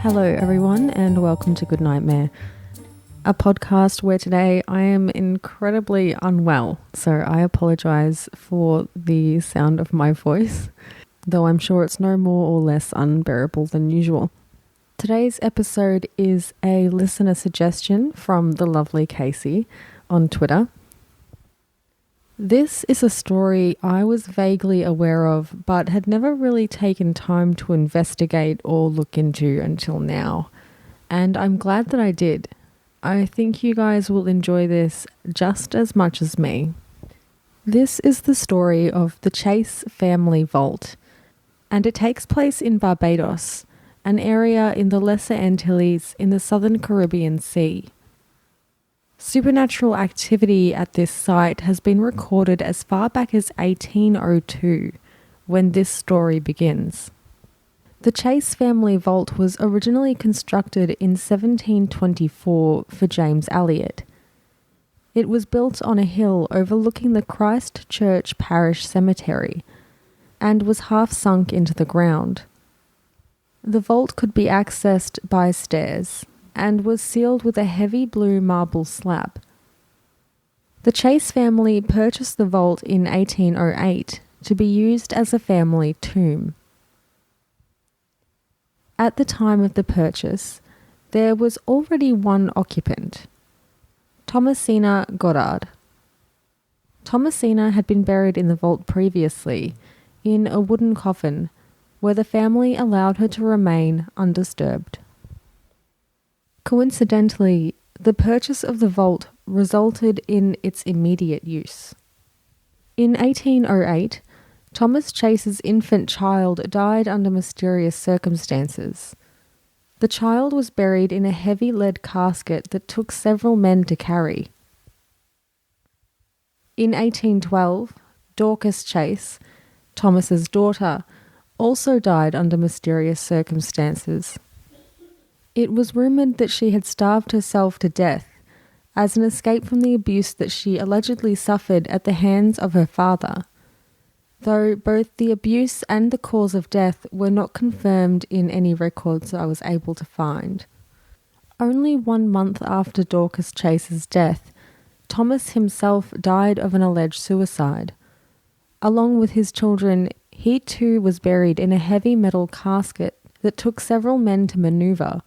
Hello everyone and welcome to Good Nightmare, a podcast where today I am incredibly unwell, so I apologise for the sound of my voice, though I'm sure it's no more or less unbearable than usual. Today's episode is a listener suggestion from the lovely Casey on Twitter. This is a story I was vaguely aware of, but had never really taken time to investigate or look into until now. And I'm glad that I did. I think you guys will enjoy this just as much as me. This is the story of the Chase family vault, and it takes place in Barbados, an area in the Lesser Antilles in the southern Caribbean Sea. Supernatural activity at this site has been recorded as far back as 1802, when this story begins. The Chase family vault was originally constructed in 1724 for James Elliot. It was built on a hill overlooking the Christ Church Parish Cemetery and was half sunk into the ground. The vault could be accessed by stairs and was sealed with a heavy blue marble slab. The Chase family purchased the vault in 1808 to be used as a family tomb. At the time of the purchase, there was already one occupant, Thomasina Goddard. Thomasina had been buried in the vault previously, in a wooden coffin, where the family allowed her to remain undisturbed. Coincidentally, the purchase of the vault resulted in its immediate use. In 1808, Thomas Chase's infant child died under mysterious circumstances. The child was buried in a heavy lead casket that took several men to carry. In 1812, Dorcas Chase, Thomas's daughter, also died under mysterious circumstances. It was rumoured that she had starved herself to death as an escape from the abuse that she allegedly suffered at the hands of her father, though both the abuse and the cause of death were not confirmed in any records I was able to find. Only 1 month after Dorcas Chase's death, Thomas himself died of an alleged suicide. Along with his children, he too was buried in a heavy metal casket that took several men to manoeuvre,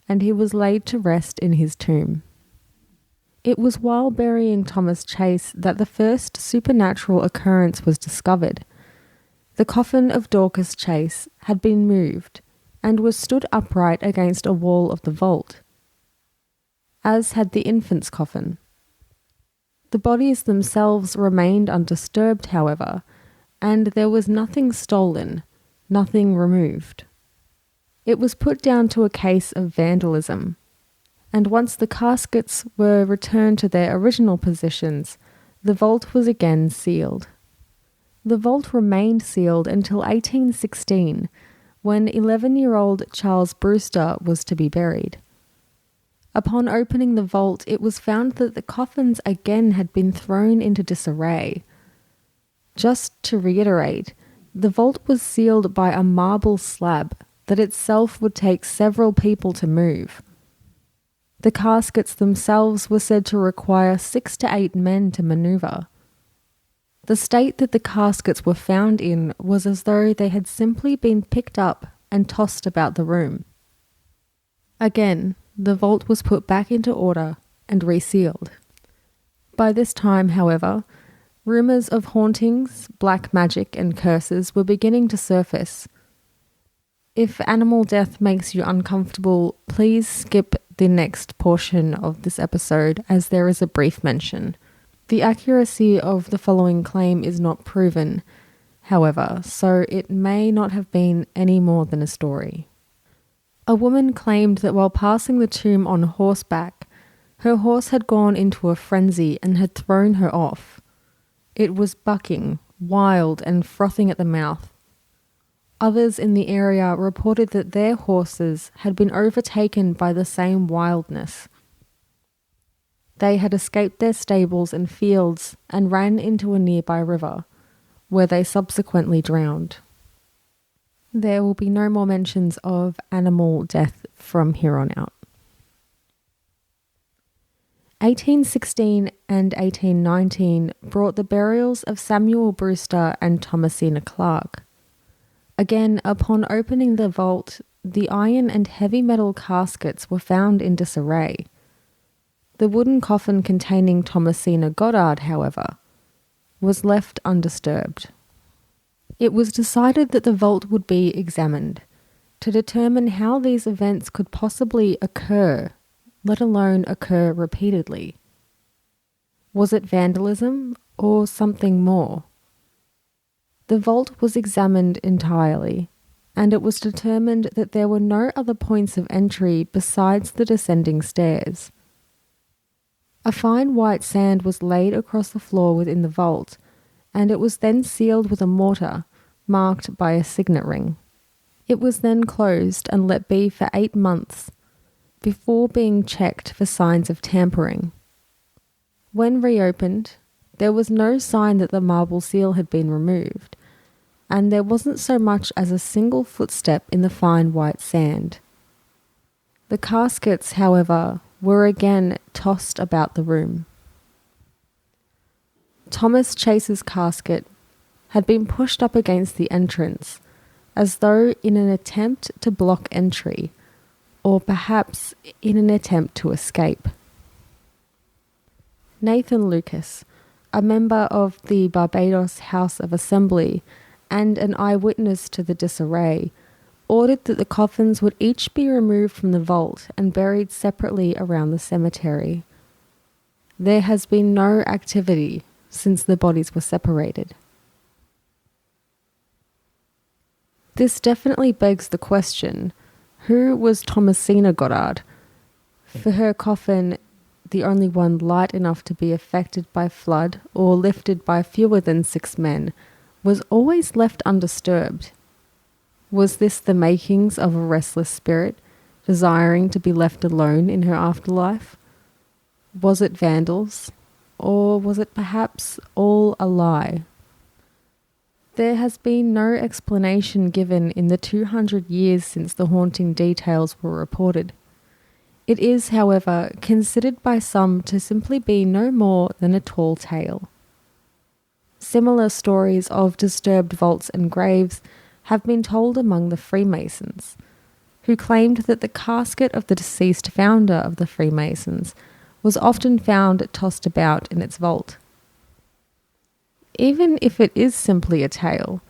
and he was laid to rest in his tomb. It was while burying Thomas Chase that the first supernatural occurrence was discovered. The coffin of Dorcas Chase had been moved and was stood upright against a wall of the vault, as had the infant's coffin. The bodies themselves remained undisturbed, however, and there was nothing stolen, nothing removed. It was put down to a case of vandalism, and once the caskets were returned to their original positions, the vault was again sealed. The vault remained sealed until 1816, when 11-year-old Charles Brewster was to be buried. Upon opening the vault, it was found that the coffins again had been thrown into disarray. Just to reiterate, the vault was sealed by a marble slab that itself would take several people to move. The caskets themselves were said to require 6 to 8 men to manoeuvre. The state that the caskets were found in was as though they had simply been picked up and tossed about the room. Again, the vault was put back into order and resealed. By this time, however, rumours of hauntings, black magic and curses were beginning to surface. If animal death makes you uncomfortable, please skip the next portion of this episode as there is a brief mention. The accuracy of the following claim is not proven, however, so it may not have been any more than a story. A woman claimed that while passing the tomb on horseback, her horse had gone into a frenzy and had thrown her off. It was bucking, wild and frothing at the mouth. Others in the area reported that their horses had been overtaken by the same wildness. They had escaped their stables and fields and ran into a nearby river, where they subsequently drowned. There will be no more mentions of animal death from here on out. 1816 and 1819 brought the burials of Samuel Brewster and Thomasina Clark. Again, upon opening the vault, the iron and heavy metal caskets were found in disarray. The wooden coffin containing Thomasina Goddard, however, was left undisturbed. It was decided that the vault would be examined to determine how these events could possibly occur, let alone occur repeatedly. Was it vandalism or something more? The vault was examined entirely, and it was determined that there were no other points of entry besides the descending stairs. A fine white sand was laid across the floor within the vault, and it was then sealed with a mortar marked by a signet ring. It was then closed and let be for 8 months before being checked for signs of tampering. When reopened, there was no sign that the marble seal had been removed, and there wasn't so much as a single footstep in the fine white sand. The caskets, however, were again tossed about the room. Thomas Chase's casket had been pushed up against the entrance, as though in an attempt to block entry, or perhaps in an attempt to escape. Nathan Lucas, a member of the Barbados House of Assembly and an eyewitness to the disarray, ordered that the coffins would each be removed from the vault and buried separately around the cemetery. There has been no activity since the bodies were separated. This definitely begs the question, who was Thomasina Goddard? For her coffin, the only one light enough to be affected by flood or lifted by fewer than 6 men, was always left undisturbed. Was this the makings of a restless spirit, desiring to be left alone in her afterlife? Was it vandals, or was it perhaps all a lie? There has been no explanation given in the 200 years since the haunting details were reported. It is, however, considered by some to simply be no more than a tall tale. Similar stories of disturbed vaults and graves have been told among the Freemasons, who claimed that the casket of the deceased founder of the Freemasons was often found tossed about in its vault. Even if it is simply a tale,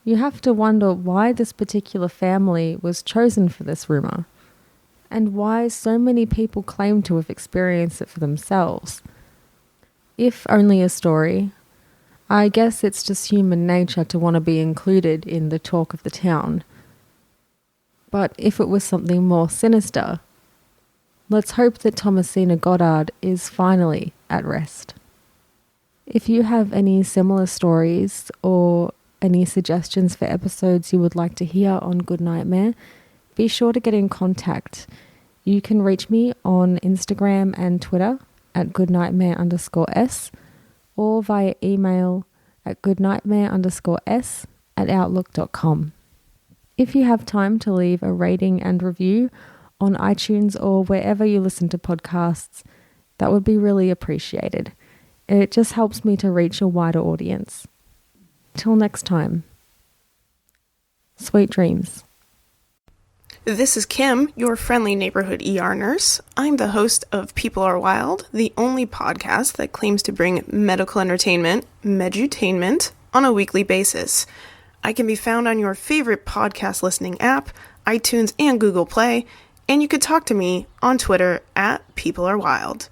you have to wonder why this particular family was chosen for this rumour, and why so many people claim to have experienced it for themselves. If only a story, I guess it's just human nature to want to be included in the talk of the town. But if it was something more sinister, let's hope that Thomasina Goddard is finally at rest. If you have any similar stories or any suggestions for episodes you would like to hear on Good Nightmare, be sure to get in contact. You can reach me on Instagram and Twitter at goodnightmare_s or via email at goodnightmare_s@outlook.com. If you have time to leave a rating and review on iTunes or wherever you listen to podcasts, that would be really appreciated. It just helps me to reach a wider audience. Till next time, sweet dreams. This is Kim, your friendly neighborhood ER nurse. I'm the host of People Are Wild, the only podcast that claims to bring medical entertainment, medutainment, on a weekly basis. I can be found on your favorite podcast listening app, iTunes and Google Play, and you could talk to me on Twitter at People Are Wild.